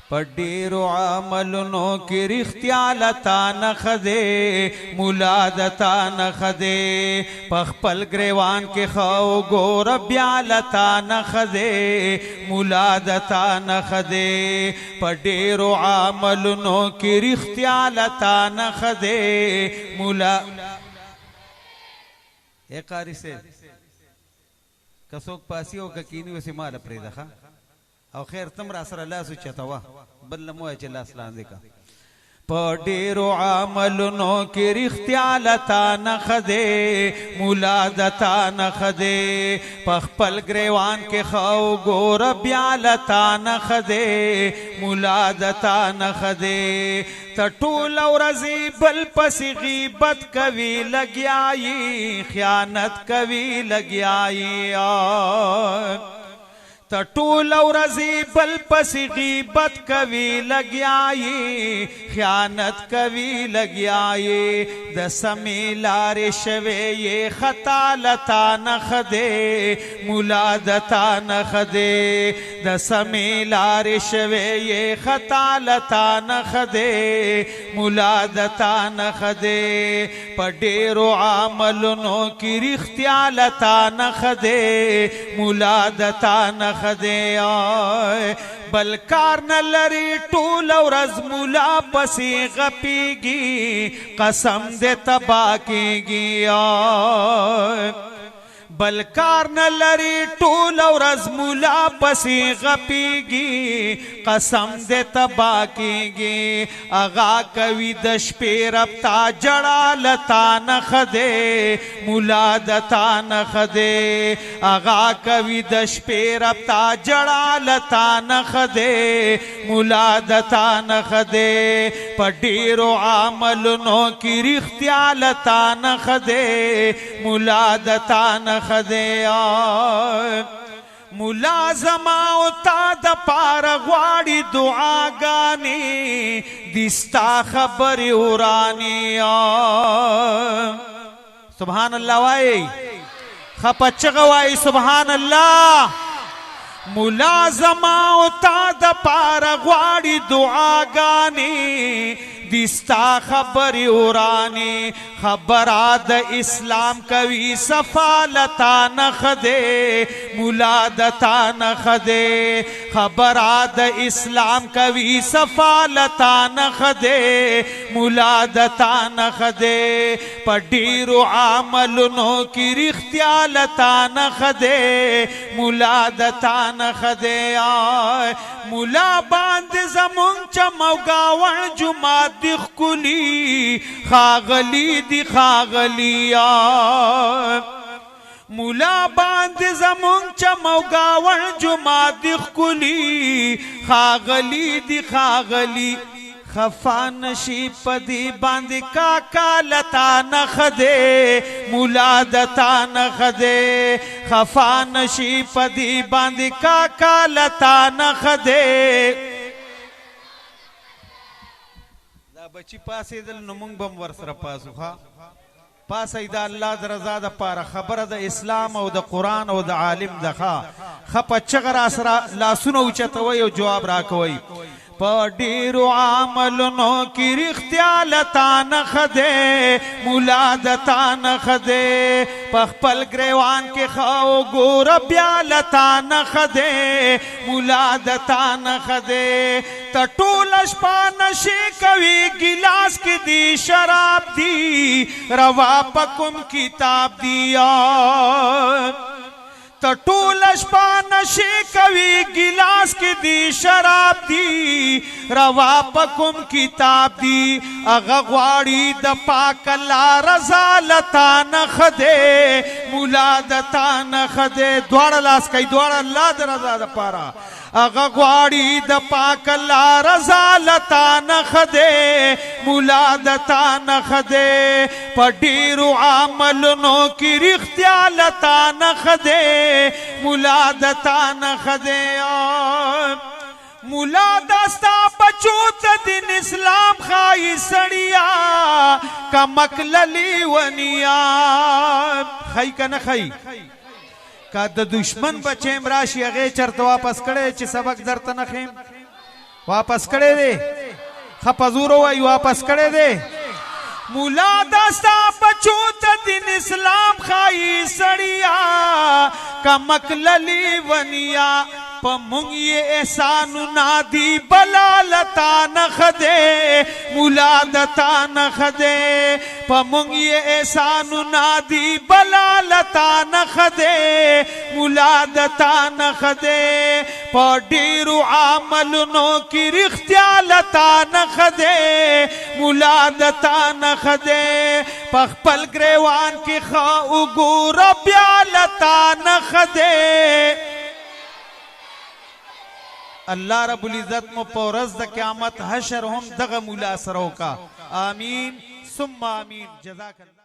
پډیرو عملونو کې رښتیا لتا نخدې مولا دتا نخدې په خپل ګریوان کې خو ګور بیا لتا نخدې مولا دتا نخدې پډیرو عملونو کې رښتیا لتا نخدې مولا اے قاری سے کڅوک پاسی او کینی وسې مال پرې ده او خیر تم را سره لاس چتاوه بل مو چې لاس لاندې کا په ډیرو عملونو کې رښتیا لتا نخدې مولا دتا نخدې په خپل ګریوان کې خو ګور بیا لتا نخدې مولا دتا نخدې ته ټول ورځې بل پسې غیبت کوي لګیایي خیانت کوي لګیایي تا ټول ورځې بل پسې غیبت کوي لګیایي خیانت کوي لګیایي د سمې لارې شوې یې خطا لتا نخدې مولا دتا نخدې د سمې لارې شوې یې خطا لتا نخدې مولا دتا نخدې په ډېرو عملونو کې رښتیا لتا نخدې مولا دتا نخدې بل کار نه لري ټول ورځ مولا پسې غپیږي قسم دې تبا کېږي بل کار نه لري ټول ورځ مولا پسې غپیږي قسم دې تبا کېږي اغا کوي د شپې رب تا جړا لتا نخدې مولا دتا نخدې اغا کوي د شپې رب تا جړا لتا نخدې مولا دتا نخدې په ډېرو عملونو کې رښتیا لتا نخدې مولا دتا نخدې مولا زما او تا د پار غواړي دعاګانې دستا خبرې ورانی سبحان الله وای خپچغه وای سبحان الله مولا زما او تا د پار غواړي دعاګانې دستا خبرې ورانی خبره د اسلام کوي صفا لتا نخدې مولا دتا نخدې خبره د اسلام کوي صفا لتا نخدې مولا دتا نخدې په ډېرو عملونو کې رښتیا لتا نخدې مولا دتا نخدې مولا باندې زمونږ چموګاوړ جومات دی ښکلي ښاغلي دی ښاغلي مولا باندې زمونږ چموګاوړ جومات دی ښکلي ښاغلي دی ښاغلي خفا نشي پدی باندې کاکا لتا نخدې مولا دتا نخدې خفا نشي پدی باندې کاکا لتا نخدې دا بچی پاسې دل نو مونږ بم ور سره پاسو ها پاسې دا الله د رضا د پاره خبره د اسلام او د قران او د عالم دغه خپ چغر اسرا لاسونو اوچتوي او جواب راکوي په ډېرو عملونو کې رښتیا لتا نخدې مولا دتا نخدې په خپل ګریوان کې خو ګور بیا لتا نخدې مولا دتا نخدې ته ټوله شپه نشې کوي ګیلاس کې دی شراب دی روا په کوم کتاب دی ته ټوله شپه نشې کوي ګیلاس کې دی شراب دی روا په کوم کتاب دی هغه غواړي د پاک الله رضا لتا نخدې مولا دتا نخدې دواړه لاس کوي دواړه الله د رضا دپاره هغه غواړي د پاک الله رضا لتا نخدې مولا دتا نخدې په ډېرو عملونو کې رښتیا لتا نخدې مولا دتا نخدې مولا داستا بچو ته دین اسلام خای سړیا کمک للی ونیا خی کنه خی کا د دشمن بچیم راشي هغه چرته واپس کړي چې سبق درته نه خیم واپس کړي دي خپزور وای واپس کړي دي مولا داستا بچو ته دین اسلام خای سړیا کمک للی ونیا پمونږ یې احسان نادي بلالتا نخده مولا دتا نخده پمونږ یې احسان نادي بلالتا نخده مولا دتا نخده په ډیرو عملونو کې رښتیا لتا نخده مولا دتا نخده په خپل ګریوان کې خا وګوره بیا لتا نخده اللہ رب العزت مو پورز دا قیامت حشر ہم دغ مولا سرو کا آمین ثم آمین جزاک اللہ